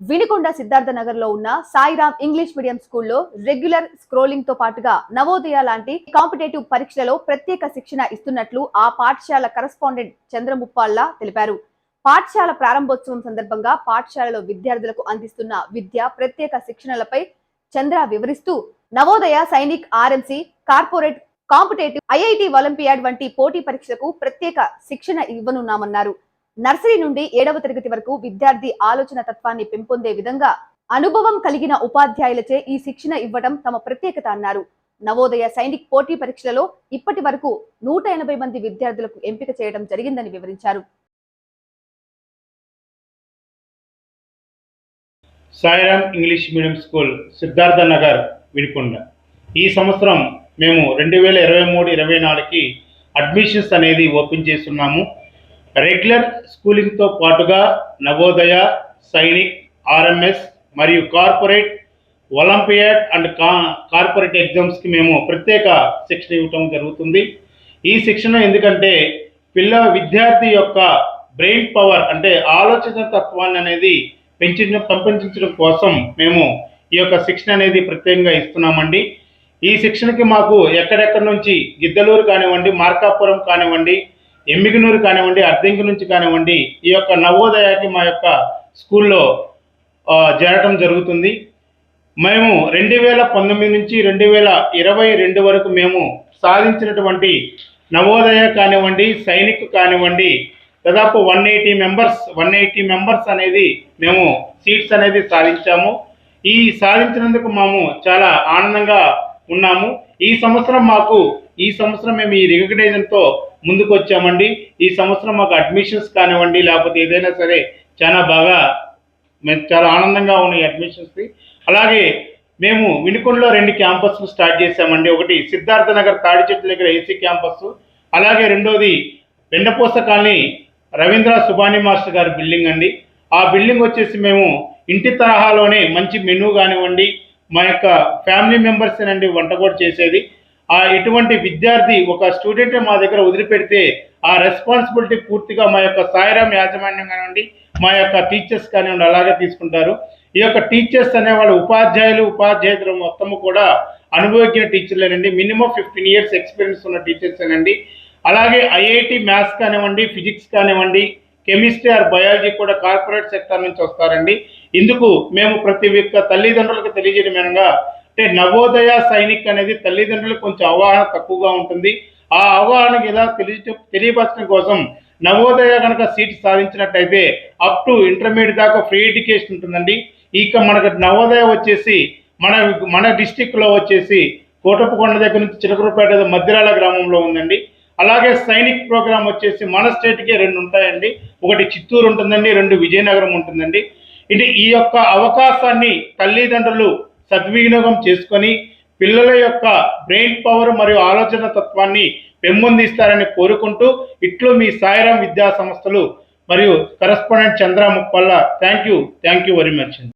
వినికొండ సిద్ధార్థ నగర్ లో ఉన్న Sairam English medium స్కూల్లో రెగ్యులర్ స్క్రోలింగ్ తో పాటుగా నవోదయ లాంటి కాంపిటేటివ్ పరీక్షలలో ప్రత్యేక శిక్షణ ఇస్తున్నట్లు ఆ పాఠశాల కరెస్పాండెంట్ చంద్రముప్పాళ్ళ తెలిపారు. పాఠశాల ప్రారంభోత్సవం సందర్భంగా పాఠశాలలో విద్యార్థులకు అందిస్తున్న విద్య ప్రత్యేక శిక్షణలపై చంద్ర వివరిస్తూ Navodaya, Sainik, RMC, corporate, competitive, IIT, olympiad వంటి పోటీ పరీక్షలకు ప్రత్యేక శిక్షణ ఇవ్వనున్నామన్నారు. నర్సరీ నుండి 7వ తరగతి వరకు విద్యార్థి ఆలోచన తత్వాన్ని పెంపొందే విధంగా అనుభవం కలిగిన ఉపాధ్యాయులచే ఈ శిక్షణ ఇవ్వడం తమ ప్రత్యేకత అన్నారు. నవోదయ, సైనిక్ పోటీ పరీక్షలలో ఇప్పటి వరకు 180 మంది విద్యార్థులకు ఎంపిక చేయడం జరిగిందని వివరించారు. Sairam English medium school Siddhartha Nagar Vinikonda ఈ సంవత్సరం మేము 2023-24కి అడ్మిషన్స్ అనేది ఓపెన్ చేస్తున్నాము. రెగ్యులర్ స్కూలింగ్తో పాటుగా నవోదయ, సైనిక్, ఆర్ఎంఎస్ మరియు కార్పొరేట్, ఒలింపియాడ్ అండ్ కార్పొరేట్ ఎగ్జామ్స్కి మేము ప్రత్యేక శిక్షణ ఇవ్వటం జరుగుతుంది. ఈ శిక్షణ ఎందుకంటే విద్యార్థి యొక్క బ్రెయిన్ పవర్ అంటే ఆలోచన తత్వాన్ని అనేది పెంపొందించడం కోసం మేము ఈ యొక్క శిక్షణ అనేది ప్రత్యేకంగా ఇస్తున్నామండి. ఈ శిక్షణకి మాకు ఎక్కడెక్కడి నుంచి గిద్దలూరు కానివ్వండి, మార్కాపురం కానివ్వండి, ఎమ్మిగనూరు కానివ్వండి, అర్ధంకి నుంచి కానివ్వండి ఈ యొక్క నవోదయకి మా యొక్క స్కూల్లో చేరటం జరుగుతుంది. మేము 2019 నుంచి 2022 వరకు మేము సాధించినటువంటి నవోదయ కానివ్వండి, సైనిక్ కానివ్వండి దాదాపు 180 మెంబర్స్ అనేది మేము సీట్స్ అనేది సాధించాము. ఈ సాధించినందుకు మేము చాలా ఆనందంగా ఉన్నాము. ఈ సంవత్సరం మేము ఈ రికగ్నైజేషన్తో ముందుకు వచ్చామండి. ఈ సంవత్సరం మాకు అడ్మిషన్స్ కానివ్వండి లేకపోతే ఏదైనా సరే చాలా ఆనందంగా ఉన్నాయి అడ్మిషన్స్కి. అలాగే మేము వినుకొండలో 2 క్యాంపస్లు స్టార్ట్ చేశామండి. ఒకటి సిద్ధార్థ నగర్ తాడి చెట్ల దగ్గర ఏసీ క్యాంపస్, అలాగే రెండోది వెండపోస కాలనీ రవీంద్ర సుబాని మాస్టర్ గారి బిల్డింగ్ అండి. ఆ బిల్డింగ్ వచ్చేసి మేము ఇంటి తరహాలోనే మంచి మెనూ కానివ్వండి, మా యొక్క ఫ్యామిలీ మెంబర్స్ అండి వంట కూడా చేసేది. ఎటువంటి విద్యార్థి ఒక స్టూడెంట్ మా దగ్గర వదిలిపెడితే ఆ రెస్పాన్సిబిలిటీ పూర్తిగా మా యొక్క సాయిరామ్ యాజమాన్యం కానివ్వండి, మా యొక్క టీచర్స్ కానివ్వండి అలాగే తీసుకుంటారు. ఈ యొక్క టీచర్స్ అనేవాళ్ళు ఉపాధ్యాయులు మొత్తము కూడా అనుభవజ్ఞ టీచర్లేనండి. మినిమం 15 years ఎక్స్పీరియన్స్ ఉన్న టీచర్సేనండి. అలాగే ఐఐటి మ్యాథ్స్ కానివ్వండి, ఫిజిక్స్ కానివ్వండి, కెమిస్ట్రీ ఆర్ బయాలజీ కూడా కార్పొరేట్ సెక్టర్ నుంచి వస్తారండి. ఇందుకు మేము ప్రతి ఒక్క తల్లిదండ్రులకు తెలియజేయడమేనగా అంటే నవోదయ, సైనిక్ అనేది తల్లిదండ్రులకు కొంచెం అవగాహన తక్కువగా ఉంటుంది. ఆ అవగాహనకి ఇలా తెలియపరచడం కోసం నవోదయ కనుక సీట్ సాధించినట్టయితే అప్ టు ఇంటర్మీడియట్ దాకా ఫ్రీ ఎడ్యుకేషన్ ఉంటుందండి. ఇక మనకు నవోదయ వచ్చేసి మన డిస్టిక్లో వచ్చేసి కోటప్పకొండ దగ్గర నుంచి చిలకలపేట మధ్యరాల గ్రామంలో ఉందండి. అలాగే సైనిక్ ప్రోగ్రామ్ వచ్చేసి మన స్టేట్కే 2 ఉంటాయండి. ఒకటి చిత్తూరు ఉంటుందండి, 2 విజయనగరం ఉంటుందండి. ఈ యొక్క అవకాశాన్ని తల్లిదండ్రులు సద్వినియోగం చేసుకొని పిల్లల యొక్క బ్రెయిన్ పవర్ మరియు ఆలోచన తత్వాన్ని పెంపొందిస్తారని కోరుకుంటూ ఇట్లు మీ సాయిరామ్ విద్యా సంస్థలు మరియు correspondent Chandra Muppalla. Thank you very much.